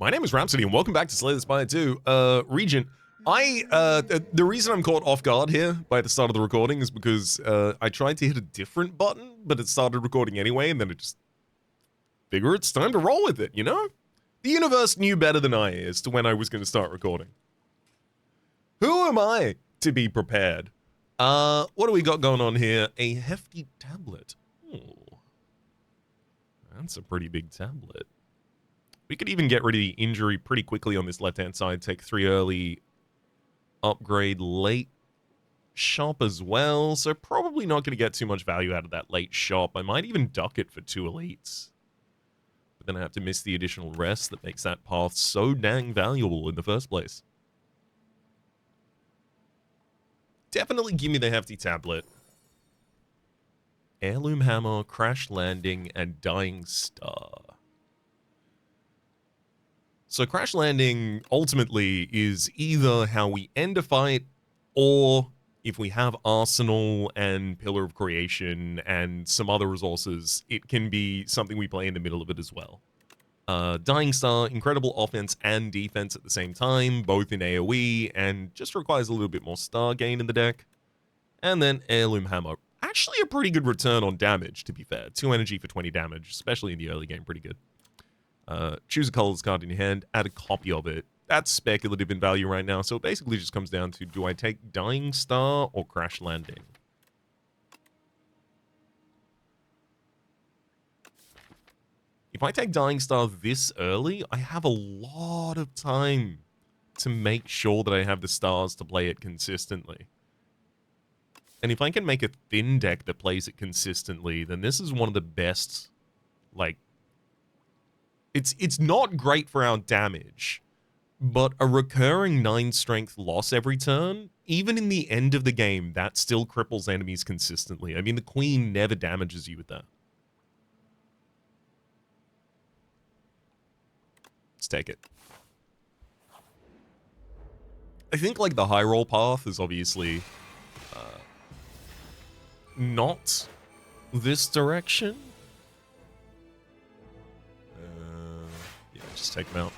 My name is Rhapsody, and welcome back to Slay the Spire 2. Regent, the reason I'm caught off guard here by the start of the recording is because, I tried to hit a different button, but it started recording anyway, and then it just... figure it's time to roll with it, you know? The universe knew better than I as to when I was going to start recording. Who am I to be prepared? What do we got going on here? A hefty tablet. Ooh. That's a pretty big tablet. We could even get rid of the injury pretty quickly on this left-hand side. Take 3 early, upgrade late shop as well. So probably not going to get too much value out of that late shop. I might even duck it for 2 elites. But then I have to miss the additional rest that makes that path so dang valuable in the first place. Definitely give me the hefty tablet. Heirloom hammer, crash landing, and dying star. So crash landing ultimately is either how we end a fight, or if we have arsenal and pillar of creation and some other resources, it can be something we play in the middle of it as well. Dying star, incredible offense and defense at the same time, both in AoE, and just requires a little bit more star gain in the deck. And then heirloom hammer, actually a pretty good return on damage, to be fair. 2 energy for 20 damage, especially in the early game, pretty good. Choose a colorless card in your hand, add a copy of it. That's speculative in value right now, so it basically just comes down to, do I take Dying Star or Crash Landing? If I take Dying Star this early, I have a lot of time to make sure that I have the stars to play it consistently. And if I can make a thin deck that plays it consistently, then this is one of the best, like... It's not great for our damage, but a recurring 9 strength loss every turn, even in the end of the game, that still cripples enemies consistently. I mean, the Queen never damages you with that. Let's take it. I think, like, the high roll path is obviously not this direction. Yeah, just take them out.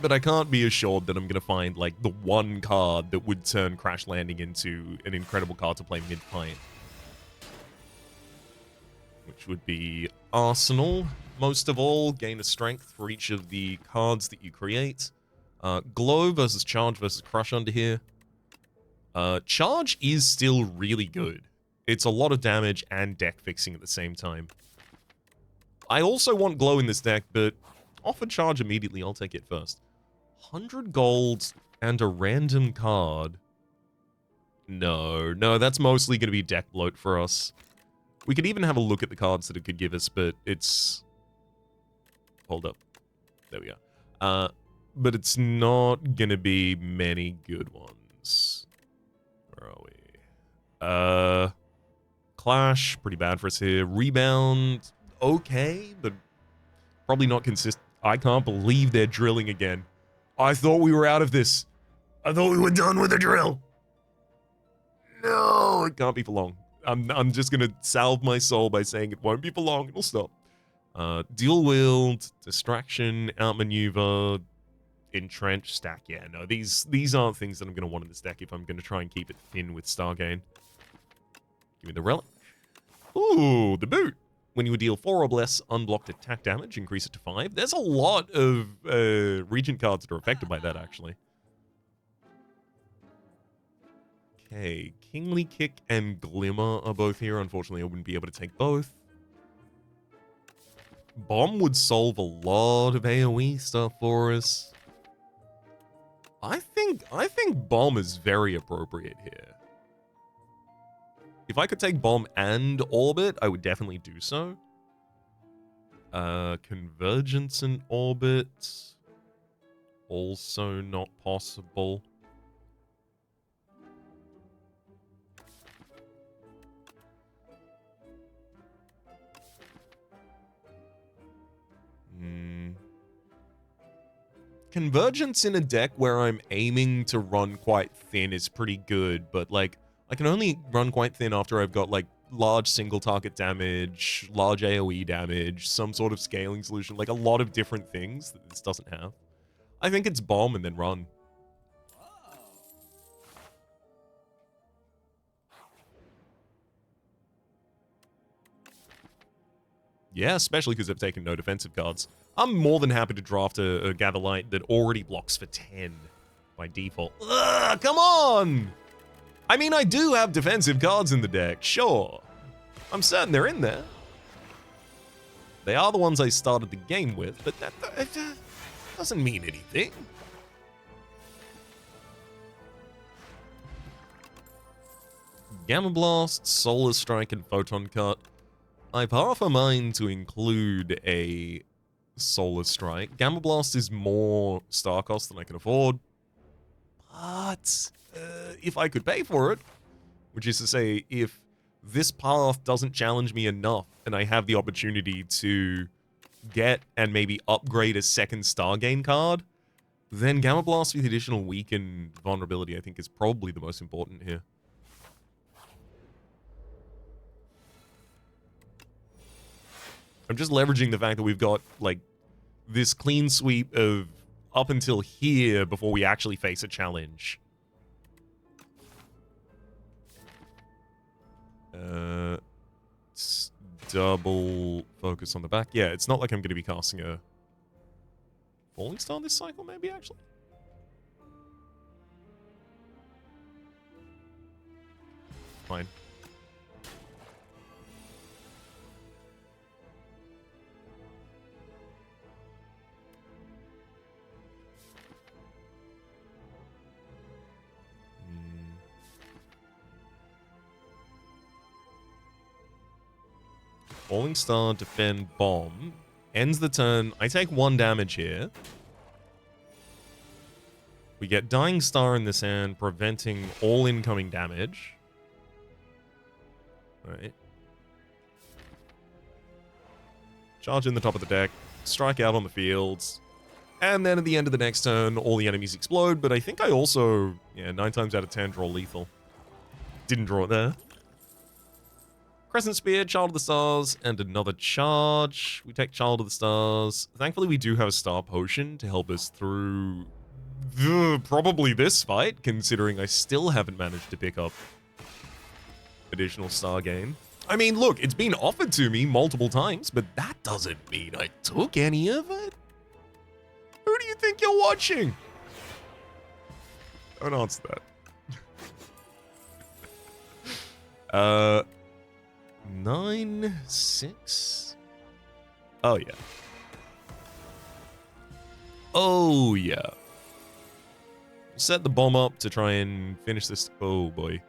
But I can't be assured that I'm going to find, like, the one card that would turn Crash Landing into an incredible card to play mid-fight. Which would be Arsenal, most of all. Gain a strength for each of the cards that you create. Glow versus Charge versus Crush under here. Charge is still really good. It's a lot of damage and deck fixing at the same time. I also want Glow in this deck, but offer Charge immediately. I'll take it first. 100 gold and a random card. No, that's mostly going to be deck bloat for us. We could even have a look at the cards that it could give us, but it's... Hold up. There we go. But it's not going to be many good ones. Where are we? Clash, pretty bad for us here. Rebound, okay, but probably not consistent. I can't believe they're drilling again. I thought we were out of this. I thought we were done with the drill. No, it can't be for long. I'm just gonna salve my soul by saying it won't be for long. It'll stop. Dual wield, distraction, outmaneuver, entrench, stack. Yeah, no, these aren't things that I'm gonna want in this deck if I'm gonna try and keep it thin with star gain. Give me the relic. Ooh, the boot. When you deal 4 or less unblocked attack damage, increase it to 5. There's a lot of Regent cards that are affected by that, actually. Okay, Kingly Kick and Glimmer are both here. Unfortunately, I wouldn't be able to take both. Bomb would solve a lot of AoE stuff for us. I think Bomb is very appropriate here. If I could take Bomb and Orbit, I would definitely do so. Convergence and Orbit. Also not possible. Convergence in a deck where I'm aiming to run quite thin is pretty good, but, like, I can only run quite thin after I've got, like, large single target damage, large AoE damage, some sort of scaling solution, like a lot of different things that this doesn't have. I think it's bomb and then run. Yeah, especially because I've taken no defensive cards. I'm more than happy to draft a Gather Light that already blocks for 10 by default. Ugh, come on! I mean, I do have defensive cards in the deck, sure. I'm certain they're in there. They are the ones I started the game with, but that doesn't mean anything. Gamma Blast, Solar Strike, and Photon Cut. I've half a mind to include a Solar Strike. Gamma Blast is more star cost than I can afford. But if I could pay for it, which is to say, if this path doesn't challenge me enough and I have the opportunity to get and maybe upgrade a second Stargain card, then Gamma Blast with additional weakened vulnerability I think is probably the most important here. I'm just leveraging the fact that we've got, like, this clean sweep of up until here before we actually face a challenge. Double focus on the back. Yeah, it's not like I'm going to be casting a Falling Star this cycle, maybe, actually? Fine. Falling Star, defend, bomb. Ends the turn. I take 1 damage here. We get Dying Star in this hand, preventing all incoming damage. Alright. Charge in the top of the deck. Strike out on the fields. And then at the end of the next turn, all the enemies explode. But I think I also, 9 times out of 10 draw lethal. Didn't draw it there. Crescent Spear, Child of the Stars, and another charge. We take Child of the Stars. Thankfully, we do have a Star Potion to help us through probably this fight, considering I still haven't managed to pick up additional Star Gain. I mean, look, it's been offered to me multiple times, but that doesn't mean I took any of it. Who do you think you're watching? Don't answer that. 9, 6. Oh, yeah. Oh, yeah. Set the bomb up to try and finish this. Oh, boy.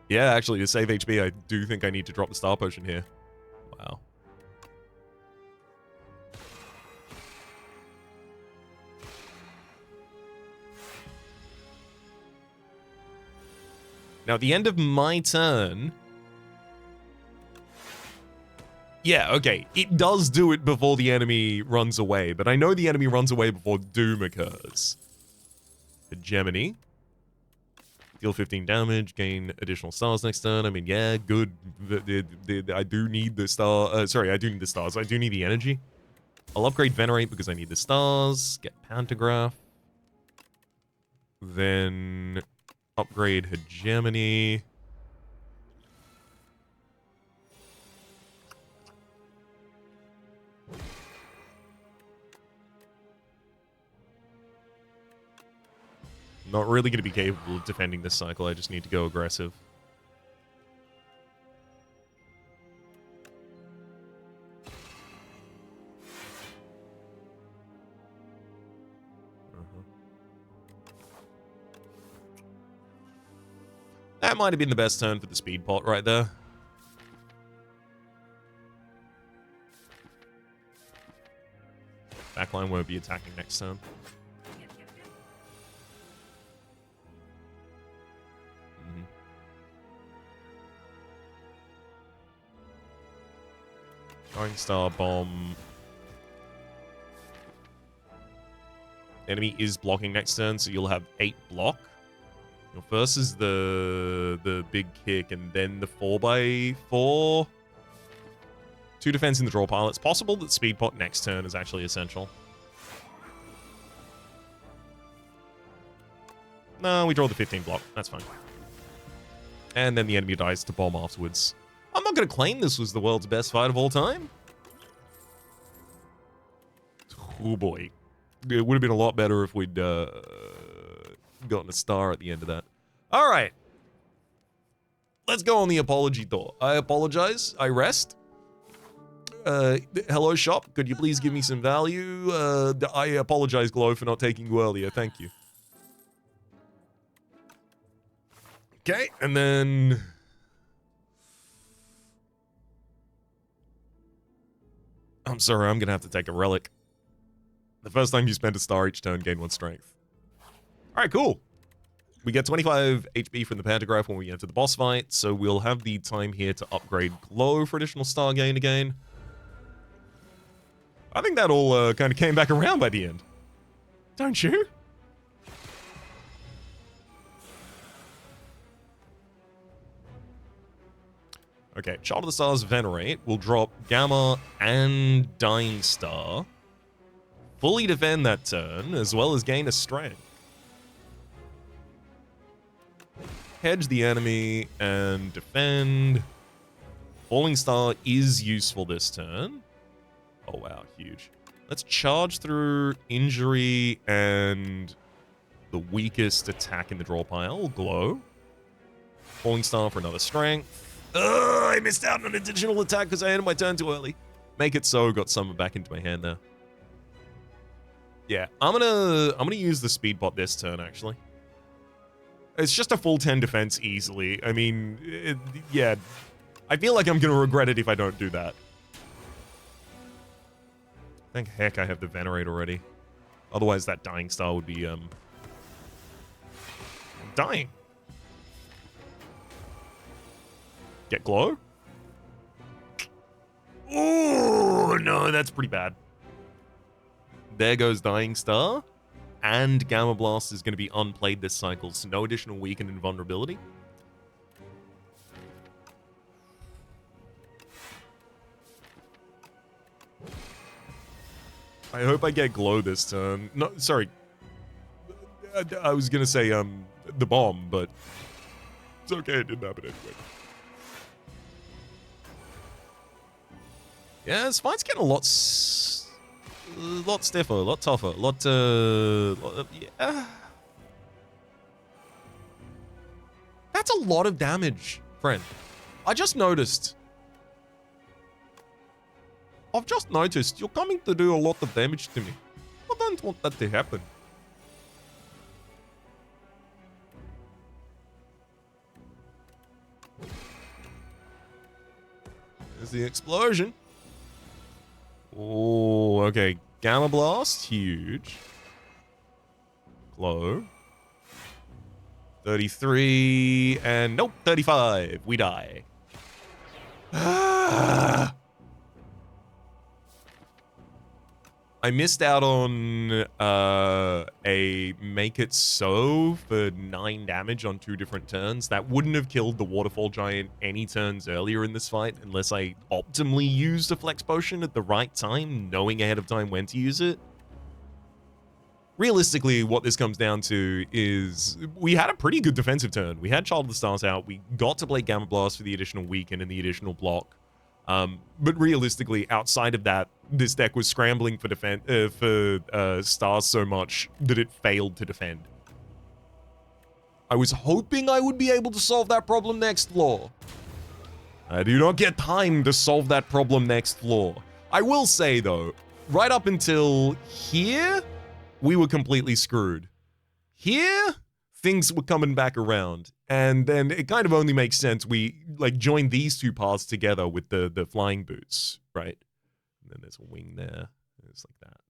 Yeah, actually, to save HP, I do think I need to drop the Star Potion here. Wow. Now, at the end of my turn... Yeah, okay, it does do it before the enemy runs away, but I know the enemy runs away before Doom occurs. Hegemony. Deal 15 damage, gain additional stars next turn. I mean, yeah, good. I do need the star... sorry, I do need the stars. I do need the energy. I'll upgrade Venerate because I need the stars. Get Pantograph. Then upgrade Hegemony. Not really going to be capable of defending this cycle. I just need to go aggressive. That might have been the best turn for the speed pot right there. Backline won't be attacking next turn. Dying Star Bomb. Enemy is blocking next turn, so you'll have 8 block. Your first is the big kick, and then the 4x4. 2 defense in the draw pile. It's possible that speed pot next turn is actually essential. No, we draw the 15 block. That's fine. And then the enemy dies to bomb afterwards. I'm not going to claim this was the world's best fight of all time. Oh boy. It would have been a lot better if we'd gotten a star at the end of that. All right. Let's go on the apology tour. I apologize. I rest. Hello, shop. Could you please give me some value? I apologize, Glow, for not taking you earlier. Thank you. Okay, and then... I'm sorry, I'm going to have to take a relic. The first time you spend a star each turn, gain 1 strength. Alright, cool. We get 25 HP from the Pantograph when we enter the boss fight, so we'll have the time here to upgrade Glow for additional star gain again. I think that all kind of came back around by the end. Don't you? Okay, Child of the Stars Venerate will drop Gamma and Dying Star. Fully defend that turn, as well as gain a strength. Hedge the enemy and defend. Falling Star is useful this turn. Oh wow, huge. Let's charge through Injury and the weakest attack in the draw pile, Glow. Falling Star for another strength. I missed out on an additional attack because I ended my turn too early. Make it so, got some back into my hand there. Yeah, I'm gonna use the speed bot this turn, actually. It's just a full 10 defense easily. I mean, yeah. I feel like I'm gonna regret it if I don't do that. Thank heck I have the Venerate already. Otherwise, that Dying Star would be, dying. Get Glow? Oh, no, that's pretty bad. There goes Dying Star. And Gamma Blast is going to be unplayed this cycle, so no additional weaken and vulnerability. I hope I get Glow this turn. No, sorry. I was going to say, the bomb, but it's okay, it didn't happen anyway. Yeah, this fight's getting a lot stiffer, a lot tougher, yeah. That's a lot of damage, friend. I just noticed. I've just noticed you're coming to do a lot of damage to me. I don't want that to happen. There's the explosion. Oh, okay. Gamma Blast, huge. Glow. 33, and nope, 35. We die. I missed out on a Make It So for 9 damage on 2 different turns. That wouldn't have killed the Waterfall Giant any turns earlier in this fight unless I optimally used a Flex Potion at the right time, knowing ahead of time when to use it. Realistically, what this comes down to is we had a pretty good defensive turn. We had Child of the Stars out. We got to play Gamma Blast for the additional weaken and the additional block. But realistically, outside of that, this deck was scrambling for stars so much that it failed to defend. I was hoping I would be able to solve that problem next floor. I do not get time to solve that problem next floor. I will say, though, right up until here, we were completely screwed. Here, things were coming back around. And then it kind of only makes sense we, like, join these 2 paths together with the flying boots, right? And then there's a wing there. It's like that.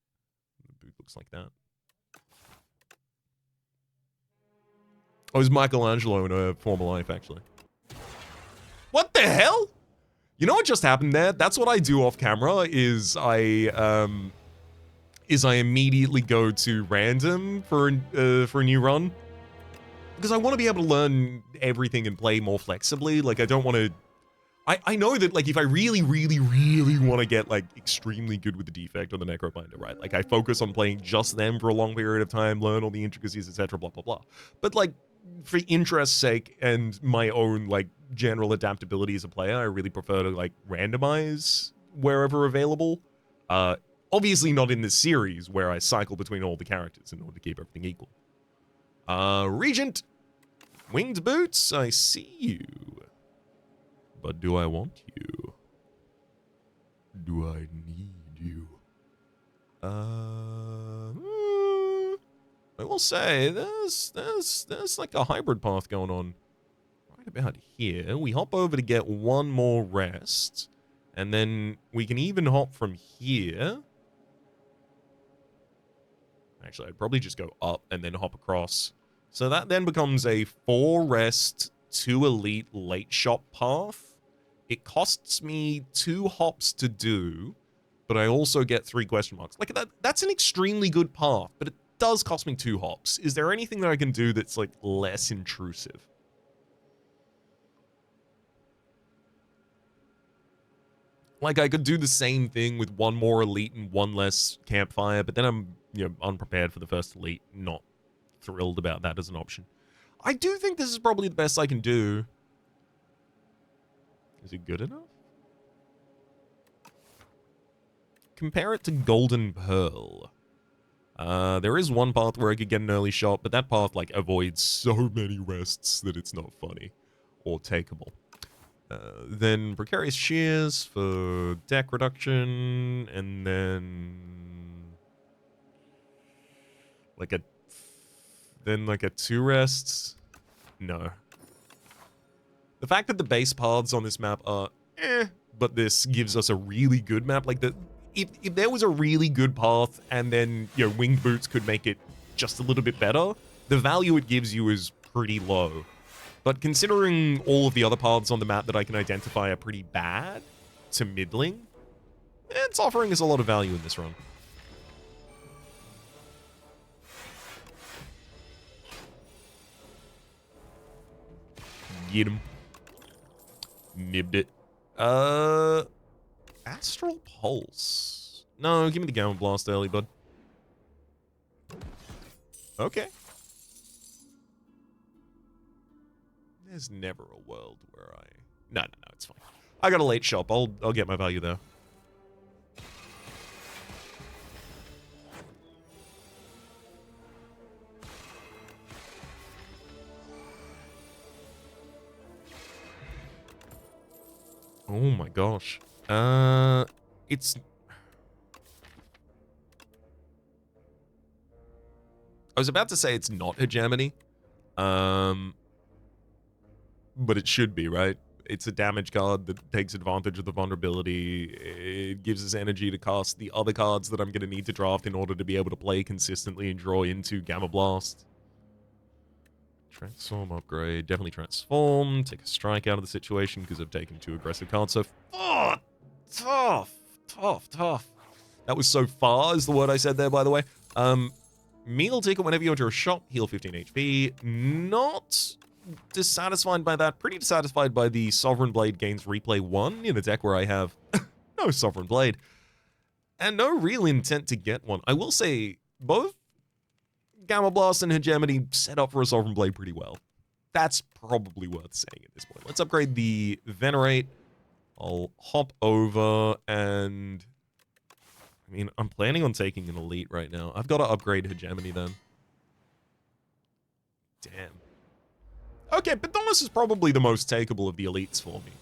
The boot looks like that. Oh, it's Michelangelo in a former life, actually. What the hell? You know what just happened there? That's what I do off camera, is I immediately go to random for a new run. because I want to be able to learn everything and play more flexibly. Like, I don't want to... I know that, like, if I really, really, really want to get, like, extremely good with the defect or the necrobinder, right? Like, I focus on playing just them for a long period of time, learn all the intricacies, etc., blah, blah, blah. But, like, for interest's sake and my own, like, general adaptability as a player, I really prefer to, like, randomize wherever available. Obviously not in this series, where I cycle between all the characters in order to keep everything equal. Regent! Winged boots, I see you. But do I want you? Do I need you? I will say, there's like a hybrid path going on right about here. We hop over to get one more rest, and then we can even hop from here. Actually, I'd probably just go up and then hop across. So that then becomes a 4 rest, 2 elite late shop path. It costs me 2 hops to do, but I also get 3 question marks. Like, that's an extremely good path, but it does cost me 2 hops. Is there anything that I can do that's, like, less intrusive? Like, I could do the same thing with 1 more elite and 1 less campfire, but then I'm, you know, unprepared for the first elite. Not thrilled about that as an option. I do think this is probably the best I can do. Is it good enough? Compare it to Golden Pearl. There is one path where I could get an early shot, but that path, like, avoids so many rests that it's not funny or takeable. Then Precarious Shears for deck reduction, and then... like a 2 rests? No. The fact that the base paths on this map are but this gives us a really good map, like if there was a really good path and then, you know, winged boots could make it just a little bit better, the value it gives you is pretty low. But considering all of the other paths on the map that I can identify are pretty bad to middling, it's offering us a lot of value in this run. Get him. Nibbed it. Astral Pulse. No, give me the Gamma Blast early, bud. Okay. There's never a world where I... No, it's fine. I got a late shop. I'll get my value there. Oh my gosh. It's... I was about to say it's not hegemony. But it should be, right? It's a damage card that takes advantage of the vulnerability. It gives us energy to cast the other cards that I'm going to need to draft in order to be able to play consistently and draw into Gamma Blast. Transform, upgrade, definitely transform. Take a strike out of the situation because I've taken 2 aggressive cards so far. Tough. That was so far is the word I said there, by the way. Meal ticket whenever you enter a shop, heal 15 HP. Not dissatisfied by that. Pretty dissatisfied by the Sovereign Blade gains replay 1 in a deck where I have no Sovereign Blade. And no real intent to get one. I will say, both Gamma Blast and Hegemony set up for a Sovereign Blade pretty well. That's probably worth saying at this point. Let's upgrade the Venerate. I'll hop over and... I mean, I'm planning on taking an Elite right now. I've got to upgrade Hegemony then. Damn. Okay, Pathfinding is probably the most takeable of the Elites for me.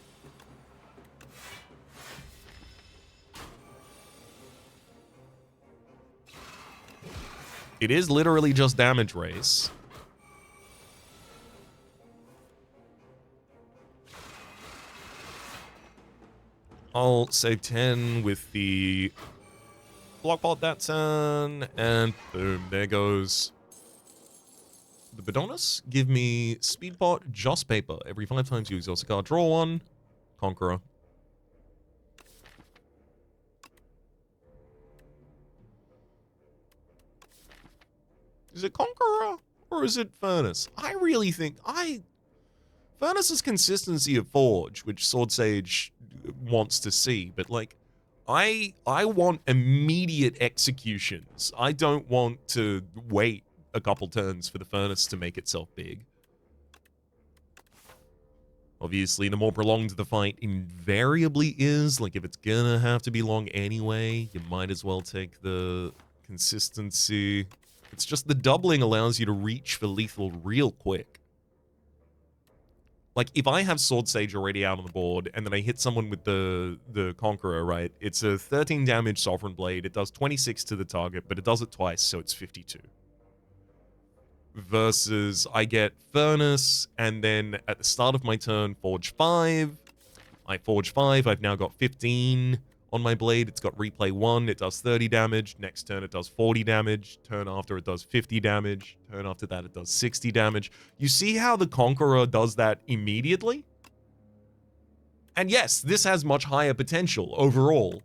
It is literally just damage race. I'll save 10 with the block bot that turn, and boom, there goes the Pathfinding. Give me speed pot, Joss Paper. Every 5 times you exhaust a card, draw 1, Conqueror. Is it Conqueror Or is it Furnace? I really think Furnace's consistency of Forge, which Sword Sage wants to see, but like I want immediate executions. I don't want to wait a couple turns for the Furnace to make itself big. Obviously, the more prolonged the fight invariably is, like if it's gonna have to be long anyway, you might as well take the consistency. It's just the doubling allows you to reach for lethal real quick. Like, if I have Sword Sage already out on the board, and then I hit someone with the Conqueror, right? It's a 13 damage Sovereign Blade. It does 26 to the target, but it does it twice, so it's 52. Versus, I get Furnace, and then at the start of my turn, Forge 5. I Forge 5, I've now got 15 on my blade. It's got Replay 1, it does 30 damage. Next turn, it does 40 damage. Turn after, it does 50 damage. Turn after that, it does 60 damage. You see how the Conqueror does that immediately? And yes, this has much higher potential overall.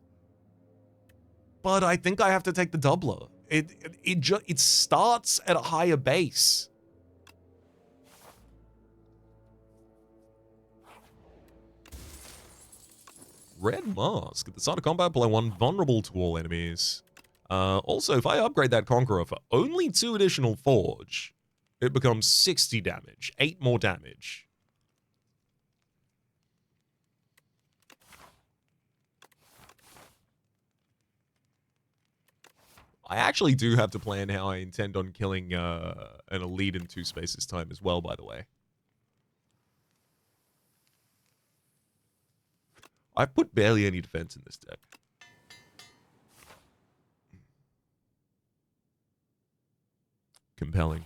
But I think I have to take the doubler. It starts at a higher base. Red Mask. At the start of combat, play 1 vulnerable to all enemies. Also, if I upgrade that Conqueror for only 2 additional Forge, it becomes 60 damage. 8 more damage. I actually do have to plan how I intend on killing an elite in 2 spaces time as well, by the way. I've put barely any defense in this deck. Compelling.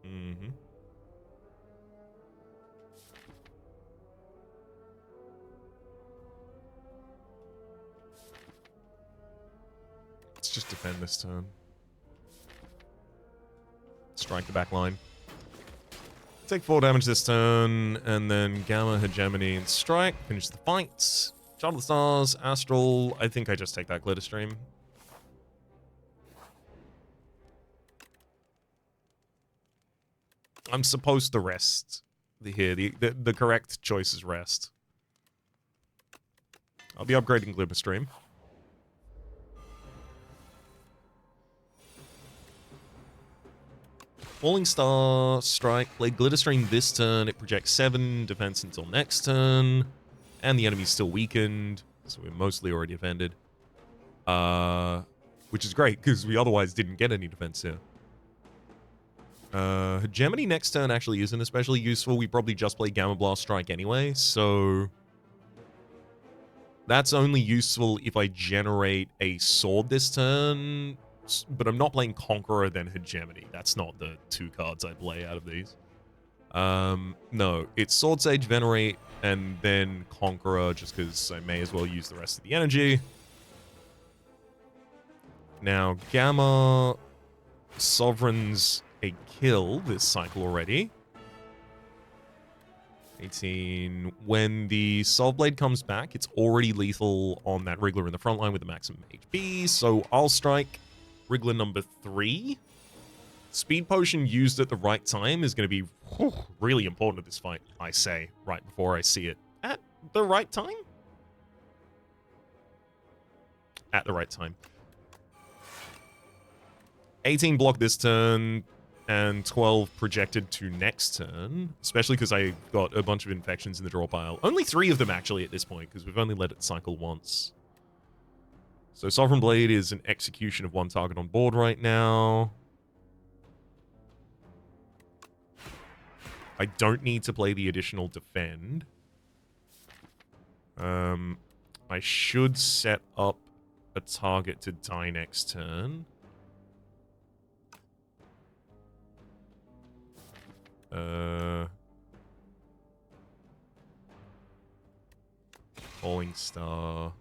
Mm-hmm. Let's just defend this turn. Strike the back line. Take 4 damage this turn, and then Gamma, Hegemony, and Strike. Finish the fight. Child of the Stars, Astral. I think I just take that Glitter Stream. I'm supposed to rest here. The correct choice is rest. I'll be upgrading Glitter Stream. Falling Star, Strike, play Glitter Stream this turn. It projects 7 defense until next turn. And the enemy's still weakened, so we're mostly already offended. Which is great, because we otherwise didn't get any defense here. Hegemony next turn actually isn't especially useful. We probably just play Gamma Blast Strike anyway, so that's only useful if I generate a sword this turn, but I'm not playing Conqueror then Hegemony. That's not the 2 cards I play out of these. No, it's Sword Sage, Venerate, and then Conqueror, just because I may as well use the rest of the energy. Now, Gamma Sovereign's a kill this cycle already. 18. When the Soul Blade comes back, it's already lethal on that Wriggler in the front line with the maximum HP, so I'll strike Wriggler number 3. Speed Potion used at the right time is going to be really important at this fight, I say, right before I see it. At the right time? At the right time. 18 block this turn, and 12 projected to next turn, especially because I got a bunch of infections in the draw pile. Only 3 of them, actually, at this point, because we've only let it cycle once. So Sovereign Blade is an execution of 1 target on board right now. I don't need to play the additional defend. I should set up a target to die next turn. Falling Star.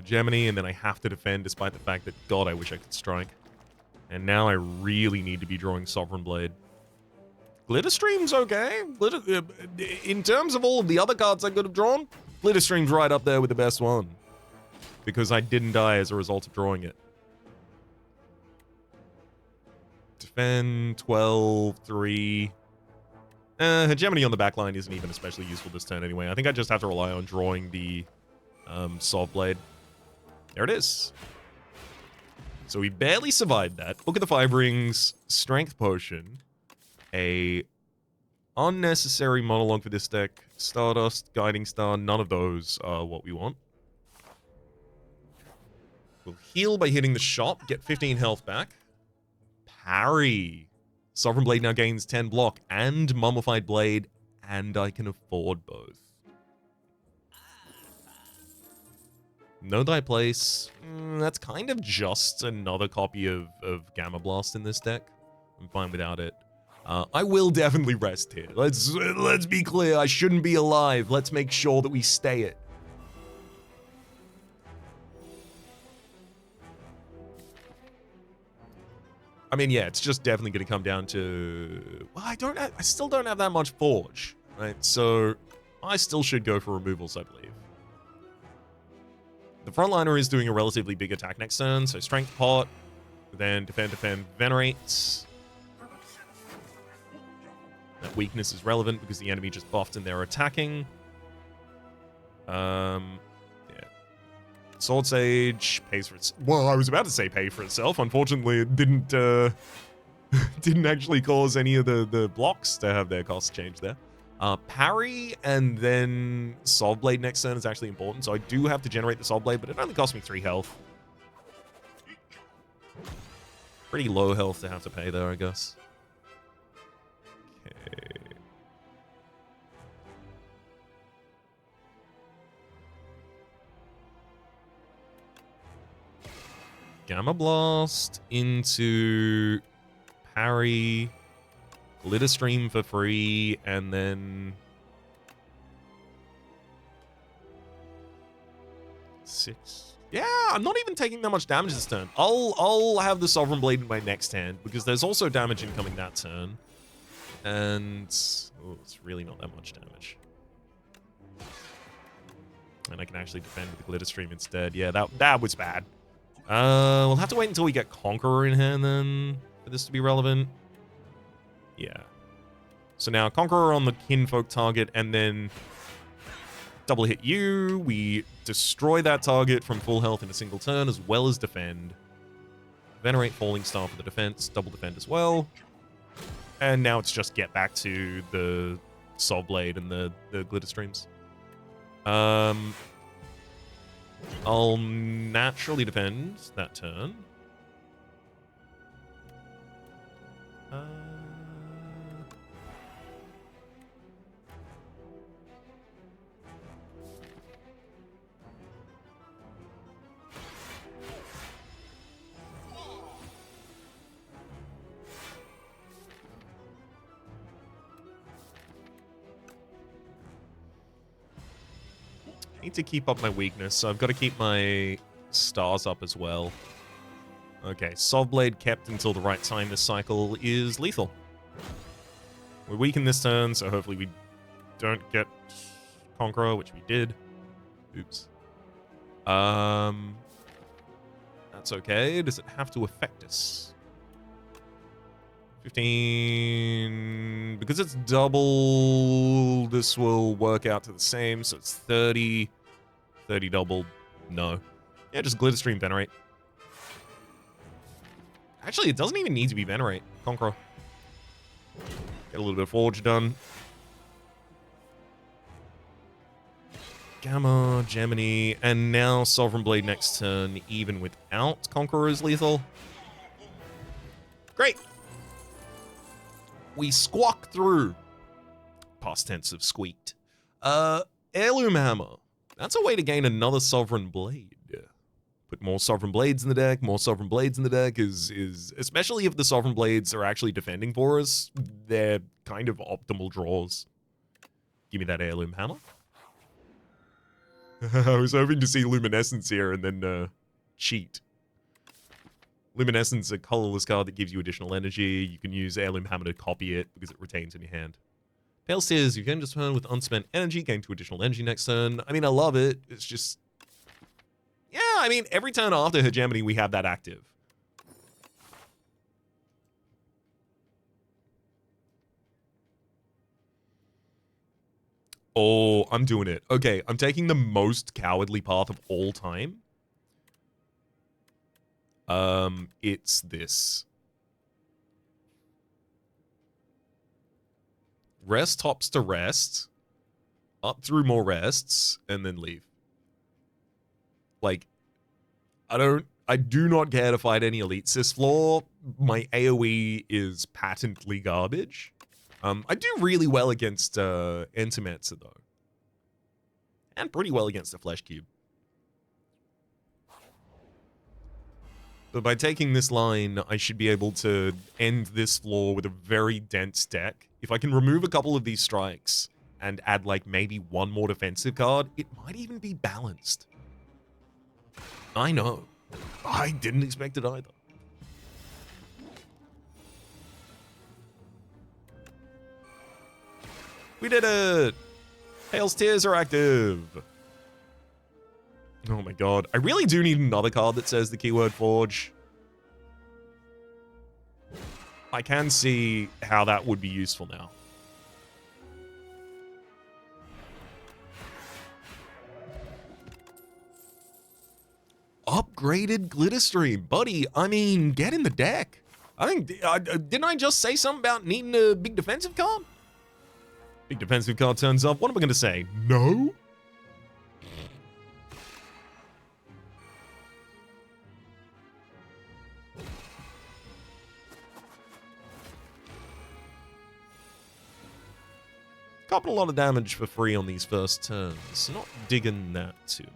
hegemony, and then I have to defend despite the fact that, God, I wish I could strike. And now I really need to be drawing Sovereign Blade. Glitterstream's okay. In terms of all of the other cards I could have drawn, Glitterstream's right up there with the best one. Because I didn't die as a result of drawing it. Defend, 12, 3. Hegemony on the back line isn't even especially useful this turn anyway. I think I just have to rely on drawing the Soul Blade. There it is. So we barely survived that. Book of the Five Rings, Strength Potion, a unnecessary monologue for this deck, Stardust, Guiding Star, none of those are what we want. We'll heal by hitting the shop, get 15 health back. Parry. Sovereign Blade now gains 10 block and Mummified Blade, and I can afford both. No Die Place. That's kind of just another copy of Gamma Blast in this deck. I'm fine without it. I will definitely rest here. Let's be clear. I shouldn't be alive. Let's make sure that we stay it. I mean, yeah, it's just definitely going to come down to... Well, I still don't have that much Forge, right? So I still should go for removals, I believe. The frontliner is doing a relatively big attack next turn, so Strength Pot, then Defend, Venerate. That weakness is relevant because the enemy just buffed and they're attacking. Yeah. Sword Sage pays for its... Well, I was about to say pay for itself. Unfortunately, it didn't didn't actually cause any of the blocks to have their costs change there. Parry and then Soul Blade next turn is actually important, so I do have to generate the Soul Blade, but it only costs me 3 health. Pretty low health to have to pay there, I guess. Okay. Gamma Blast into Parry, Glitter Stream for free, and then 6. Yeah, I'm not even taking that much damage this turn. I'll have the Sovereign Blade in my next hand because there's also damage incoming that turn, and oh, it's really not that much damage. And I can actually defend with the Glitter Stream instead. Yeah, that was bad. We'll have to wait until we get Conqueror in hand then for this to be relevant. Yeah. So now Conqueror on the Kinfolk target, and then double hit you. We destroy that target from full health in a single turn, as well as defend. Venerate Falling Star for the defense, double defend as well. And now it's just get back to the Soul Blade and the Glitter Streams. I'll naturally defend that turn. Need to keep up my weakness, so I've got to keep my stars up as well. Okay, Soul Blade kept until the right time this cycle is lethal. We're weakened this turn, so hopefully we don't get Conqueror, which we did. Oops. That's okay. Does it have to affect us? 15... Because it's double, this will work out to the same, so it's 30. 30 double, no. Yeah, just Glitter Stream Venerate. Actually, it doesn't even need to be Venerate. Conqueror. Get a little bit of Forge done. Gamma, Gemini, and now Sovereign Blade next turn, even without Conqueror is lethal. Great! We squawk through. Past tense of squeaked. Heirloom Hammer. That's a way to gain another Sovereign Blade. Put more Sovereign Blades in the deck. More Sovereign Blades in the deck is especially if the Sovereign Blades are actually defending for us, they're kind of optimal draws. Give me that Heirloom Hammer. I was hoping to see Luminescence here and then cheat. Luminescence, a colorless card that gives you additional energy. You can use Heirloom Hammer to copy it because it retains in your hand. Pale Tears, you can just turn with unspent energy, gain 2 additional energy next turn. I mean, I love it. It's just... Yeah, I mean, every turn after Hegemony, we have that active. Oh, I'm doing it. Okay, I'm taking the most cowardly path of all time. It's this. Rest hops to rest, up through more rests, and then leave. Like, I do not care to fight any Elite Sys floor. My AoE is patently garbage. I do really well against Entimetsu, though. And pretty well against the Flesh Cube. But by taking this line, I should be able to end this floor with a very dense deck. If I can remove a couple of these strikes and add, like, maybe one more defensive card, it might even be balanced. I know. I didn't expect it either. We did it! Pale's Tears are active. Oh my god. I really do need another card that says the keyword Forge. I can see how that would be useful now. Upgraded Glitterstream. Buddy, I mean, get in the deck. I think, didn't I just say something about needing a big defensive card? Big defensive card turns up. What am I going to say? No? Copping a lot of damage for free on these first turns. Not digging that too much.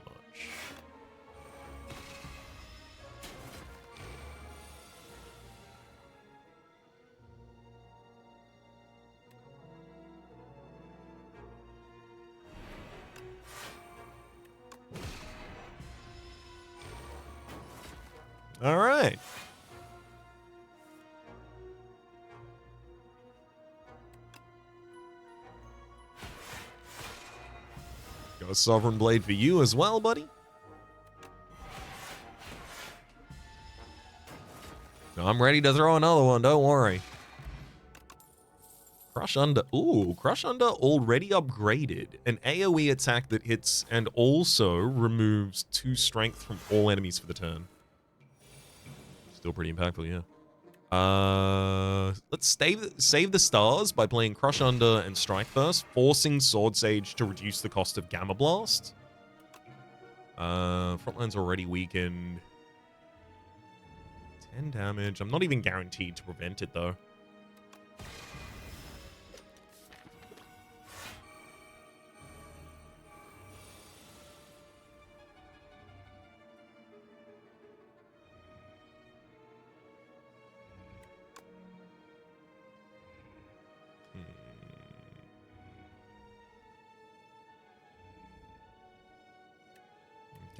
All right. Got a Sovereign Blade for you as well, buddy. I'm ready to throw another one, don't worry. Crush Under. Ooh, Crush Under already upgraded. An AoE attack that hits and also removes 2 strength from all enemies for the turn. Still pretty impactful, yeah. Let's save the stars by playing Crush Under and Strike first, forcing Sword Sage to reduce the cost of Gamma Blast. Frontline's already weakened. 10 damage. I'm not even guaranteed to prevent it, though.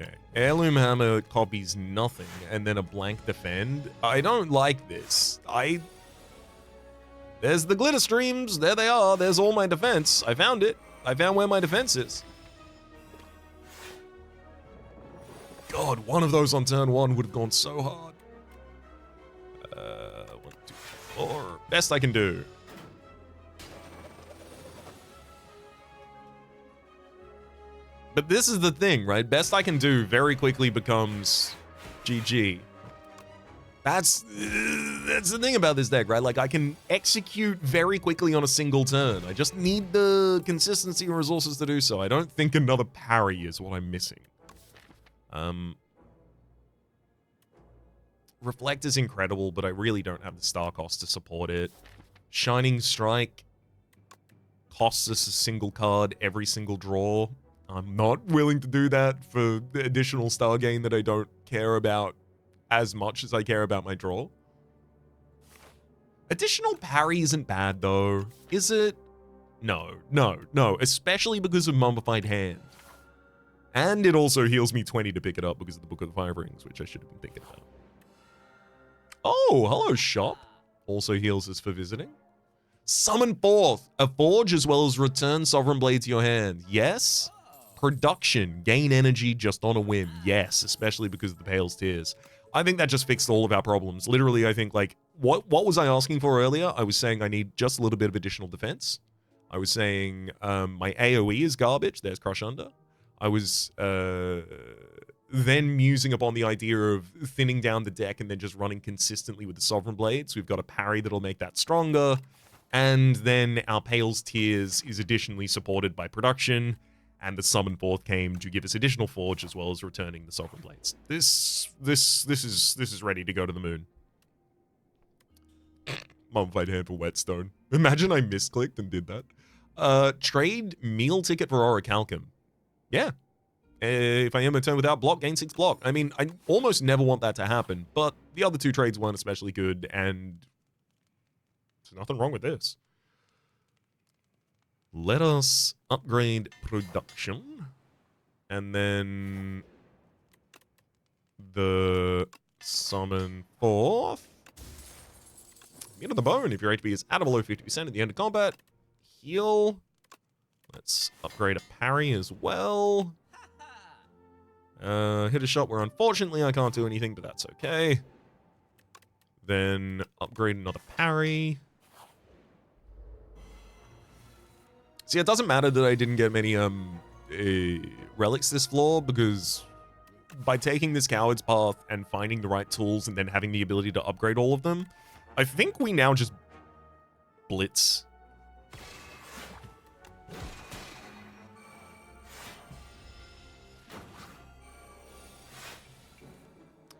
Okay. Heirloom Hammer copies nothing, and then a blank defend. I don't like this. There's the glitter streams. There they are. There's all my defense. I found it. I found where my defense is. God, one of those on turn 1 would have gone so hard. 1, 2, 4. Best I can do. But this is the thing, right? Best I can do very quickly becomes GG. That's the thing about this deck, right? Like, I can execute very quickly on a single turn. I just need the consistency and resources to do so. I don't think another parry is what I'm missing. Reflect is incredible, but I really don't have the star cost to support it. Shining Strike costs us a single card every single draw. I'm not willing to do that for the additional star gain that I don't care about as much as I care about my draw. Additional parry isn't bad, though. Is it? No. Especially because of Mummified Hand. And it also heals me 20 to pick it up because of the Book of the Fire Rings, which I should have been thinking about. Oh, hello, shop. Also heals us for visiting. Summon forth a forge as well as return Sovereign Blade to your hand. Yes. Production. Gain energy just on a whim. Yes, especially because of the Pale's Tears. I think that just fixed all of our problems. Literally, I think, like, what was I asking for earlier? I was saying I need just a little bit of additional defense. I was saying my AoE is garbage. There's Crush Under. I was then musing upon the idea of thinning down the deck and then just running consistently with the Sovereign Blades. We've got a parry that'll make that stronger. And then our Pale's Tears is additionally supported by production. And the Summon Forth came to give us additional Forge as well as returning the Sovereign Blades. This is ready to go to the moon. Mummified Hand for Whetstone. Imagine I misclicked and did that. Trade meal ticket for Orichalcum. Yeah. If I end my turn without block, gain 6 block. I mean, I almost never want that to happen, but the other two trades weren't especially good, and there's nothing wrong with this. Let us upgrade production, and then the Summon Forth. Get on the bone if your HP is at or below 50% at the end of combat. Heal. Let's upgrade a parry as well. Hit a shot where unfortunately I can't do anything, but that's okay. Then upgrade another parry. See, it doesn't matter that I didn't get many relics this floor, because by taking this Coward's Path and finding the right tools and then having the ability to upgrade all of them, I think we now just blitz.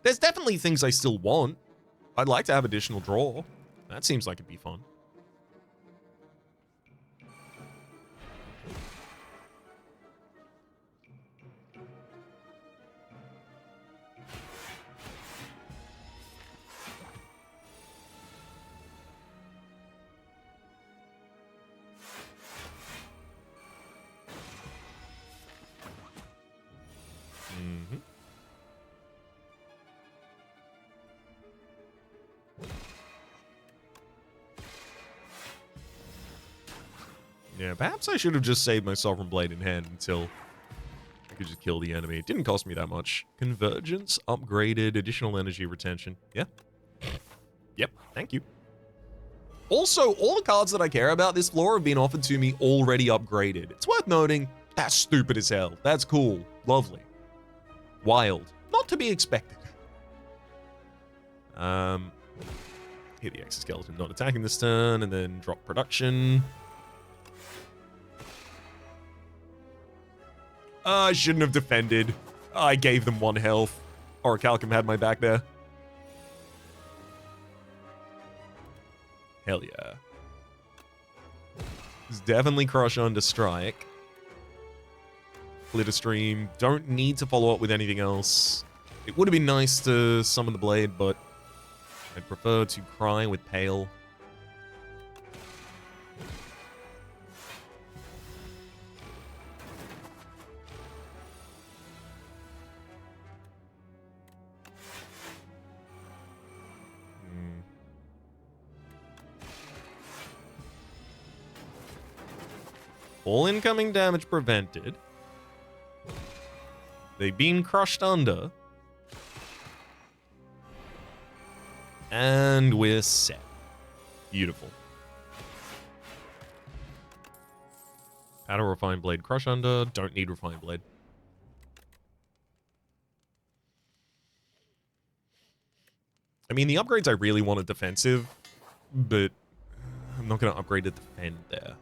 There's definitely things I still want. I'd like to have additional draw. That seems like it'd be fun. Yeah, perhaps I should have just saved my Sovereign Blade in hand until I could just kill the enemy. It didn't cost me that much. Convergence, upgraded, additional energy retention. Yeah. Yep, thank you. Also, all the cards that I care about this floor have been offered to me already upgraded. It's worth noting, that's stupid as hell. That's cool. Lovely. Wild. Not to be expected. Hit the exoskeleton, not attacking this turn, and then drop production. I shouldn't have defended. I gave them 1 health. Orichalcum had my back there. Hell yeah. It's definitely Crush Under Strike. Glitter Stream. Don't need to follow up with anything else. It would have been nice to summon the blade, but I'd prefer to cry with Pale. All incoming damage prevented. They've been crushed under. And we're set. Beautiful. Add a Refined Blade, Crush Under. Don't need Refined Blade. I mean, the upgrades I really want are defensive, but I'm not going to upgrade to defend there.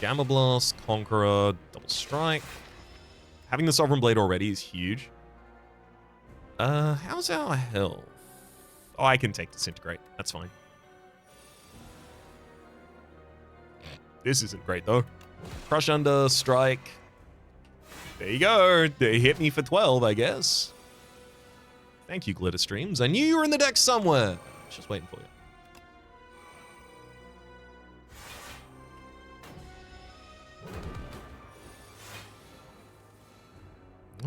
Gamma Blast, Conqueror, Double Strike. Having the Sovereign Blade already is huge. How's our health? Oh, I can take Disintegrate. That's fine. This isn't great, though. Crush Under, Strike. There you go. They hit me for 12, I guess. Thank you, Glitter Streams. I knew you were in the deck somewhere. Just waiting for you.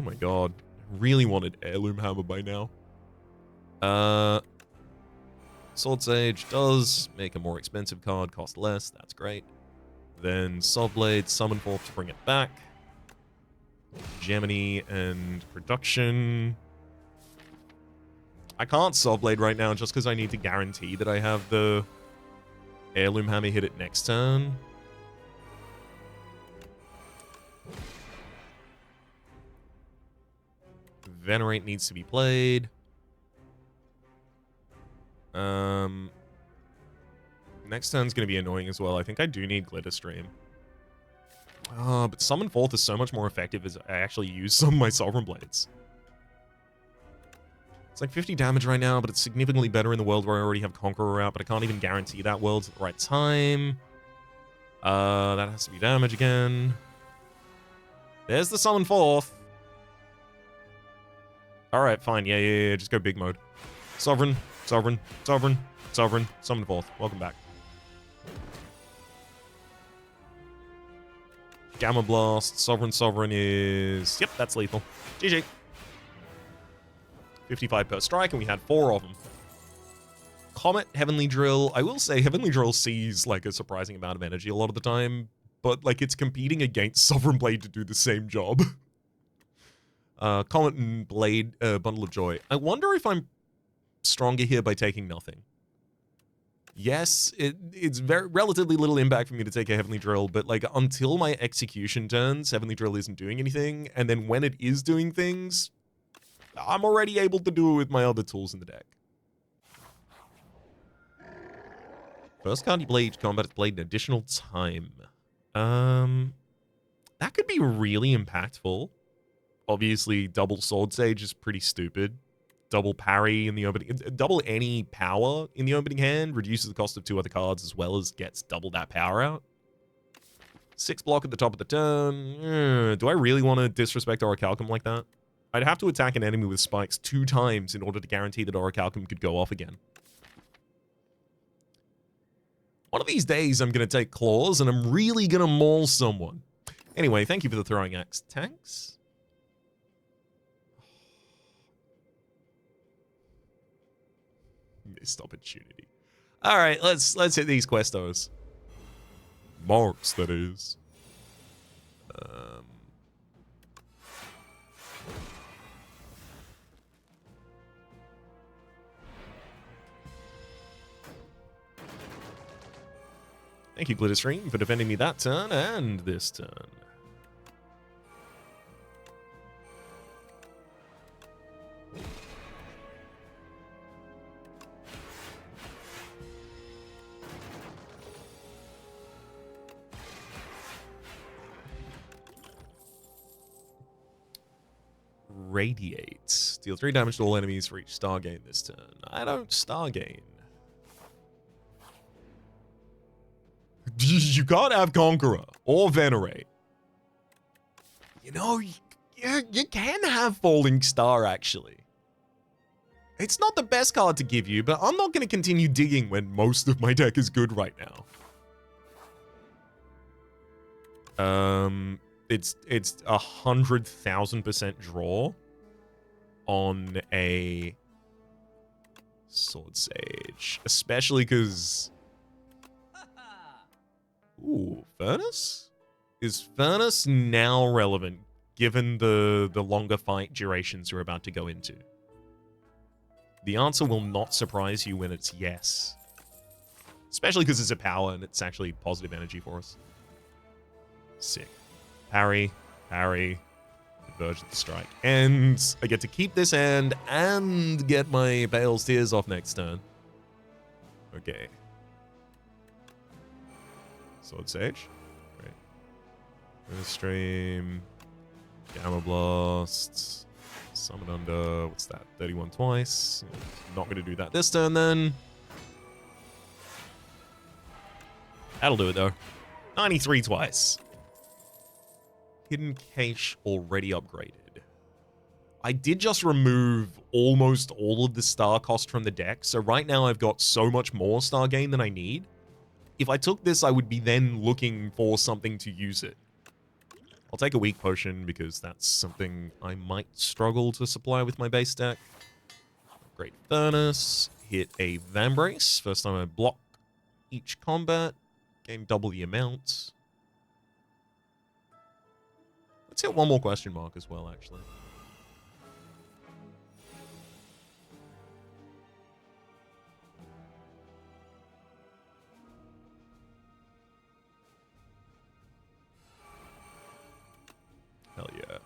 my god. I really wanted Heirloom Hammer by now. Sword Sage does make a more expensive card, cost less, that's great. Then Soul Blade, Summon Forth to bring it back. Gemini and Production. I can't Soul Blade right now just because I need to guarantee that I have the Heirloom Hammer hit it next turn. Venerate needs to be played. Next turn's going to be annoying as well. I think I do need Glitter Stream. But Summon Forth is so much more effective as I actually use some of my Sovereign Blades. It's like 50 damage right now, but it's significantly better in the world where I already have Conqueror out, but I can't even guarantee that world's at the right time. That has to be damage again. There's the Summon Forth. Alright, fine. Yeah. Just go big mode. Sovereign, Sovereign, Sovereign, Sovereign, Summon Forth. Welcome back. Gamma Blast, Sovereign is... Yep, that's lethal. GG. 55 per strike, and we had 4 of them. Comet, Heavenly Drill. I will say, Heavenly Drill sees, like, a surprising amount of energy a lot of the time, but, like, it's competing against Sovereign Blade to do the same job. Comet and Blade, Bundle of Joy. I wonder if I'm stronger here by taking nothing. Yes, it's very relatively little impact for me to take a Heavenly Drill, but like until my execution turns, Heavenly Drill isn't doing anything, and then when it is doing things, I'm already able to do it with my other tools in the deck. First card you play each combat is played an additional time. That could be really impactful. Obviously, double Sword Sage is pretty stupid. Double parry in the opening, double any power in the opening hand reduces the cost of 2 other cards as well as gets double that power out. 6 block at the top of the turn. Do I really want to disrespect Orichalcum like that? I'd have to attack an enemy with spikes 2 times in order to guarantee that Orichalcum could go off again. One of these days I'm going to take claws and I'm really going to maul someone. Anyway, thank you for the throwing axe. Tanks? Missed opportunity. All right, let's hit these questos. Marks, that is. Thank you, Glitterstream, for defending me that turn and this turn. Radiate. Deal 3 damage to all enemies for each star gain this turn. I don't star gain. You can't have Conqueror or Venerate. You know, you can have Falling Star, actually. It's not the best card to give you, but I'm not going to continue digging when most of my deck is good right now. It's 100,000% draw on a Sword Sage, especially because... Ooh, Furnace? Is Furnace now relevant, given the longer fight durations you're about to go into? The answer will not surprise you when it's yes. Especially because it's a power and it's actually positive energy for us. Sick. Parry, parry, Converge of the Strike. And I get to keep this hand and get my Bale's Tears off next turn. Okay. Sword Sage. Great. Stream. Gamma Blast. Summon under. What's that? 31 twice. Not going to do that this turn then. That'll do it though. 93 twice. Hidden Cache already upgraded. I did just remove almost all of the star cost from the deck, so right now I've got so much more star gain than I need. If I took this, I would be then looking for something to use it. I'll take a weak potion because that's something I might struggle to supply with my base deck. Great Furnace. Hit a Vambrace. First time I block each combat. Gain double the amount. Let's hit one more question mark as well, actually. Hell yeah.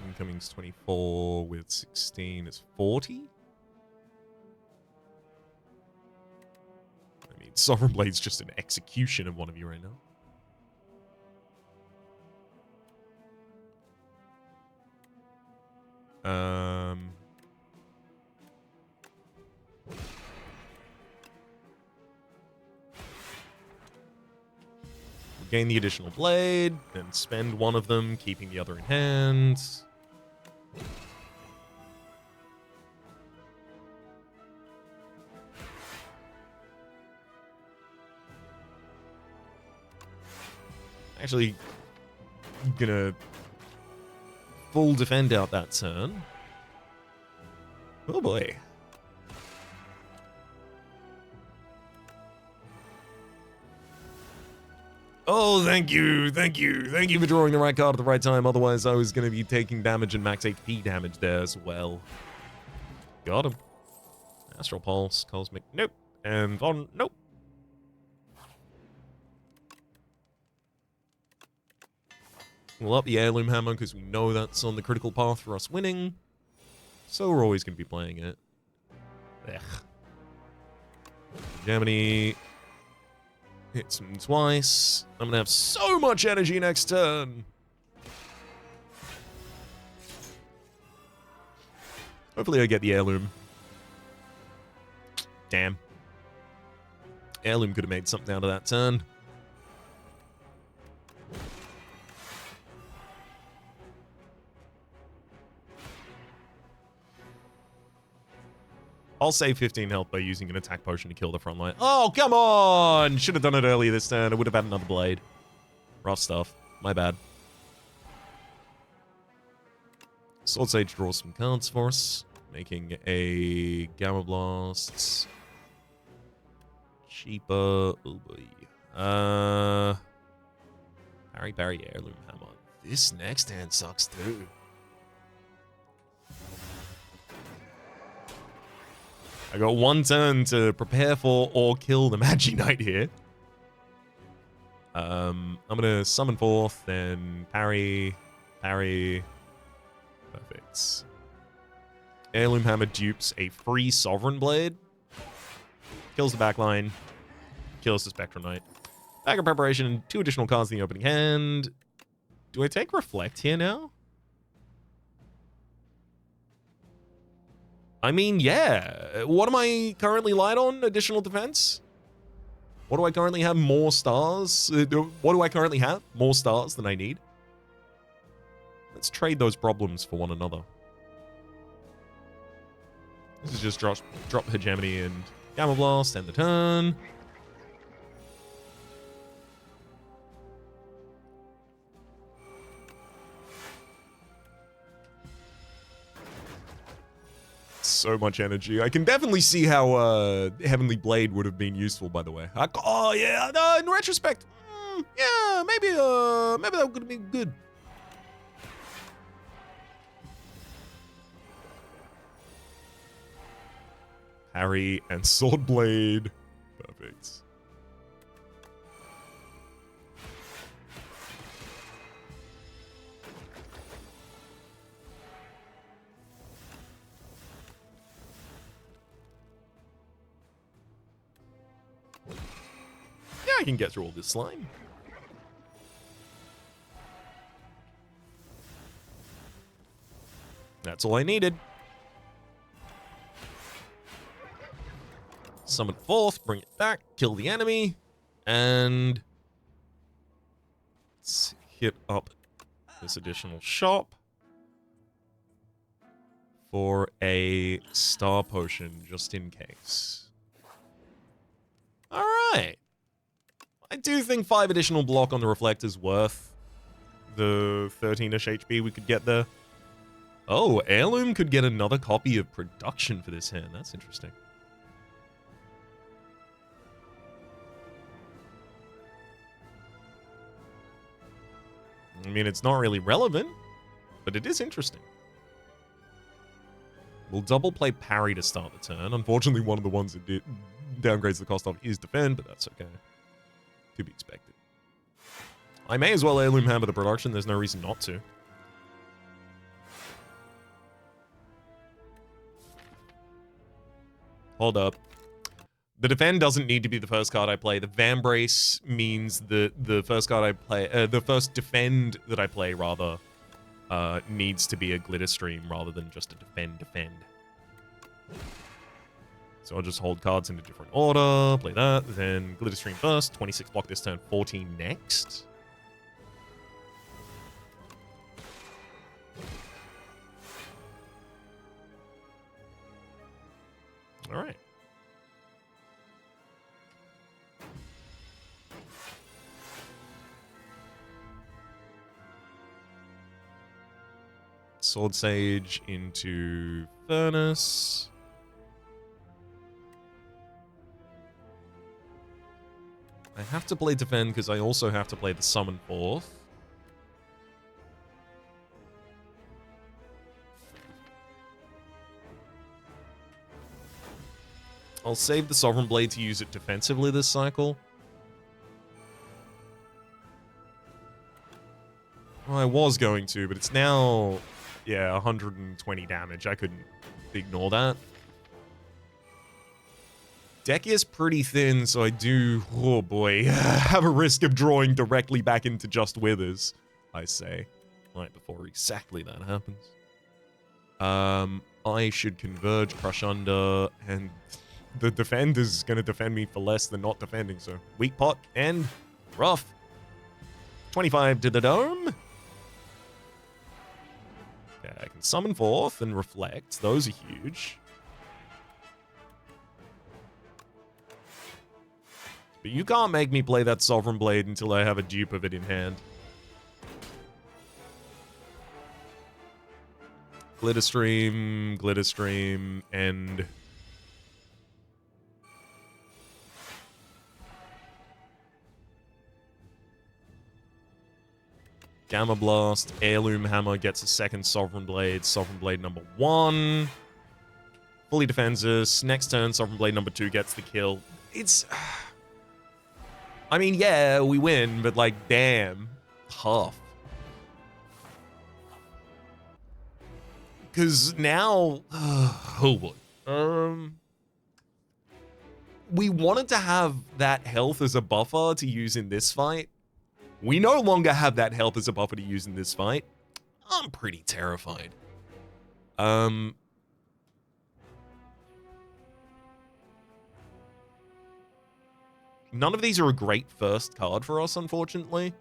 Incoming's 24 with 16 is 40. I mean, Sovereign Blade's just an execution of one of you right now. Gain the additional blade, then spend one of them, keeping the other in hand. Actually, gonna full defend out that turn. Oh boy. Oh, thank you for drawing the right card at the right time. Otherwise, I was going to be taking damage and max HP damage there as well. Got him. Astral Pulse, Cosmic, nope. And Von, nope. We'll up the Heirloom Hammer because we know that's on the critical path for us winning. So we're always going to be playing it. Ugh. Germany. Hits him twice. I'm going to have so much energy next turn. Hopefully I get the Heirloom. Damn. Heirloom could have made something out of that turn. I'll save 15 health by using an attack potion to kill the front line. Oh, come on! Should have done it earlier this turn. I would have had another blade. Rough stuff. My bad. Sword Sage draws some cards for us. Making a Gamma Blast cheaper. Oh boy. Parry, Heirloom Hammer. This next hand sucks too. I got one turn to prepare for or kill the Magi Knight here. I'm gonna summon forth, then parry. Perfect. Heirloom Hammer dupes a free Sovereign Blade. Kills the backline. Kills the Spectral Knight. Backup preparation, 2 additional cards in the opening hand. Do I take Reflect here now? I mean, yeah. What am I currently light on? Additional defense? What do I currently have? More stars? What do I currently have? More stars than I need? Let's trade those problems for one another. This is just drop Hegemony and Gamma Blast, end the turn. So much energy. I can definitely see how Heavenly Blade would have been useful, by the way. Oh yeah, no, in retrospect, yeah, maybe that would have been good. Parry and Sword Blade. Perfect. Yeah, I can get through all this slime. That's all I needed. Summon forth, bring it back, kill the enemy, and let's hit up this additional shop for a star potion, just in case. Alright. I do think 5 additional block on the reflect is worth the 13-ish HP we could get there. Oh, Heirloom could get another copy of Production for this hand. That's interesting. I mean, it's not really relevant, but it is interesting. We'll double play Parry to start the turn. Unfortunately, one of the ones that downgrades the cost of is Defend, but that's okay. To be expected. I may as well Heirloom Hammer the Production. There's no reason not to. Hold up. The Defend doesn't need to be the first card I play. The Vambrace means that the first card I play, the first Defend that I play, rather, needs to be a Glitter Stream rather than just a Defend. So I'll just hold cards in a different order, play that, then Glitter Stream first, 26 block this turn, 14 next. Alright. Sword Sage into Furnace. I have to play Defend because I also have to play the Summon Forth. I'll save the Sovereign Blade to use it defensively this cycle. Well, I was going to, but it's now, yeah, 120 damage. I couldn't ignore that. Deck is pretty thin, so I do, oh boy, have a risk of drawing directly back into Just Withers, I say. Right before exactly that happens. I should Converge, Crush Under, and the Defend is going to defend me for less than not defending, so Weak Pot and rough. 25 to the dome. Okay, I can Summon Forth and Reflect. Those are huge. But you can't make me play that Sovereign Blade until I have a dupe of it in hand. Glitter Stream, and... Gamma Blast, Heirloom Hammer gets a second Sovereign Blade number 1. Fully defends us. Next turn, Sovereign Blade number 2 gets the kill. It's... I mean, yeah, we win, but like, damn. Tough. Because now... oh boy. We wanted to have that health as a buffer to use in this fight. We no longer have that health as a buffer to use in this fight. I'm pretty terrified. None of these are a great first card for us, unfortunately.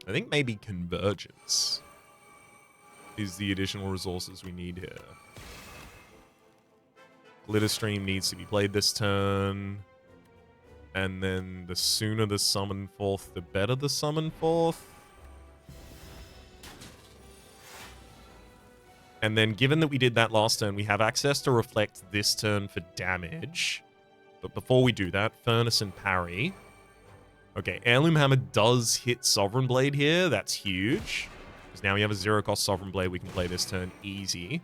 I think maybe Convergence is the additional resources we need here. Glitter Stream needs to be played this turn. And then the sooner the Summon Forth, the better the Summon Forth. And then given that we did that last turn, we have access to Reflect this turn for damage. But before we do that, Furnace and Parry. Okay, Heirloom Hammer does hit Sovereign Blade here. That's huge. Because now we have a 0-cost Sovereign Blade we can play this turn easy.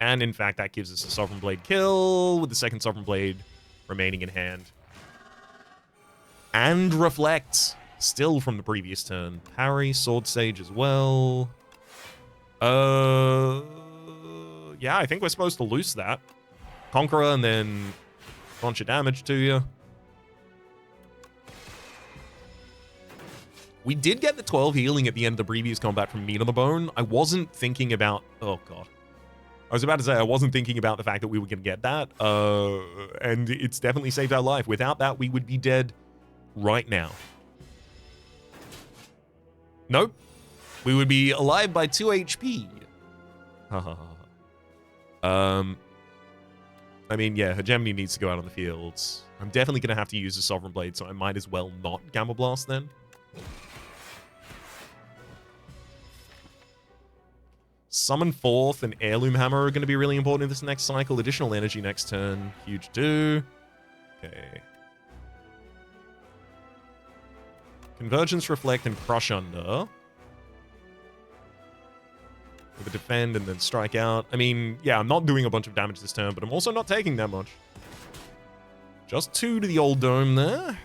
And in fact, that gives us a Sovereign Blade kill with the second Sovereign Blade remaining in hand. And Reflect, still from the previous turn. Parry, Sword Sage as well. Yeah, I think we're supposed to loose that. Conqueror and then a bunch of damage to you. We did get the 12 healing at the end of the previous combat from Meat on the Bone. I wasn't thinking about... oh, God. I was about to say I wasn't thinking about the fact that we were going to get that, and it's definitely saved our life. Without that, we would be dead right now. Nope. We would be alive by 2 HP. I mean, yeah, Hegemony needs to go out on the fields. I'm definitely going to have to use a Sovereign Blade, so I might as well not Gamma Blast then. Summon Forth and Heirloom Hammer are going to be really important in this next cycle. Additional energy next turn. Huge do. Okay. Convergence, Reflect, and Crush Under. With a defend and then strike out. I mean, yeah, I'm not doing a bunch of damage this turn, but I'm also not taking that much. Just 2 to the old dome there.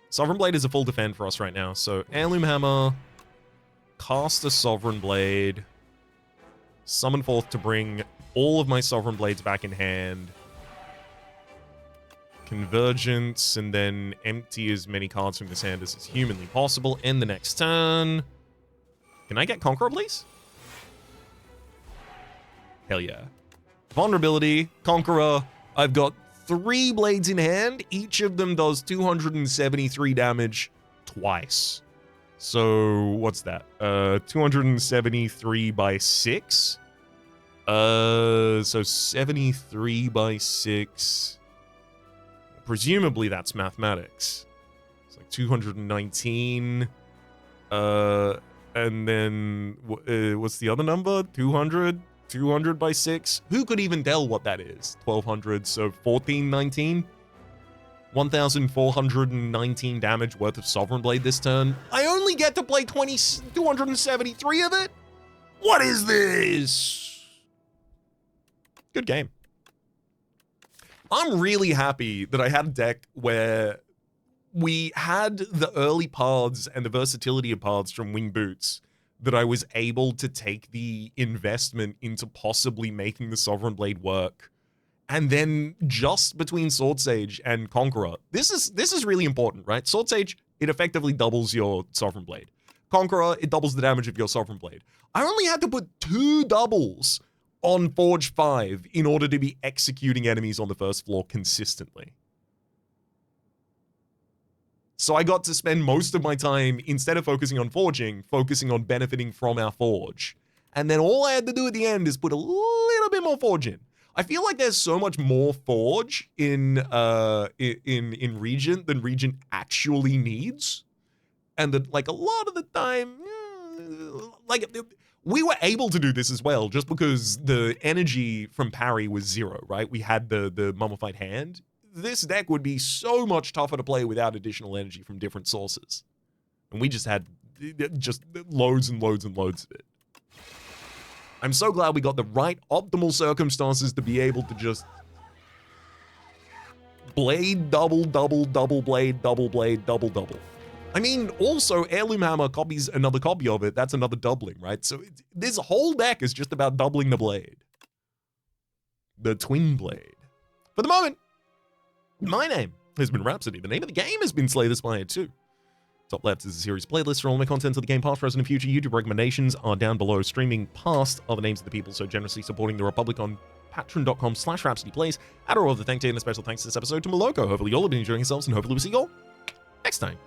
Sovereign Blade is a full defend for us right now, so Heirloom Hammer, cast a Sovereign Blade, summon Forth to bring all of my Sovereign Blades back in hand, Convergence, and then empty as many cards from this hand as is humanly possible. End the next turn. Can I get Conqueror, please? Hell yeah. Vulnerability, Conqueror. I've got 3 blades in hand. Each of them does 273 damage twice. So, what's that? 273 by 6? So 73 by 6... Presumably that's mathematics. It's like 219. And then what's the other number? 200? 200 by 6? Who could even tell what that is? 1200, so 1419? 1419 damage worth of Sovereign Blade this turn. I only get to play 273 of it? What is this? Good game. I'm really happy that I had a deck where we had the early paths and the versatility of paths from Wing Boots that I was able to take the investment into possibly making the Sovereign Blade work. And then just between Sword Sage and Conqueror, this is really important, right? Sword Sage, it effectively doubles your Sovereign Blade. Conqueror, it doubles the damage of your Sovereign Blade. I only had to put 2 doubles on Forge 5 in order to be executing enemies on the first floor consistently. So I got to spend most of my time, instead of focusing on forging, focusing on benefiting from our forge. And then all I had to do at the end is put a little bit more forge in. I feel like there's so much more forge in Regent than Regent actually needs. And that, like, a lot of the time, like, we were able to do this as well, just because the energy from parry was 0, right? We had the mummified hand. This deck would be so much tougher to play without additional energy from different sources. And we just had just loads and loads and loads of it. I'm so glad we got the right optimal circumstances to be able to just blade, double, double, double blade, double blade, double, double. I mean, also, Heirloom Hammer copies another copy of it. That's another doubling, right? So this whole deck is just about doubling the blade. The twin blade. For the moment, my name has been Rhapsody. The name of the game has been Slay the Spire 2. Top left is a series playlist for all my content of the game, past, present, and future. YouTube recommendations are down below. Streaming past are the names of the people so generously supporting the Republic on patreon.com/RhapsodyPlays. Add a roll of the thank you and a special thanks to this episode to Moloko. Hopefully you all have been enjoying yourselves, and hopefully we'll see you all next time.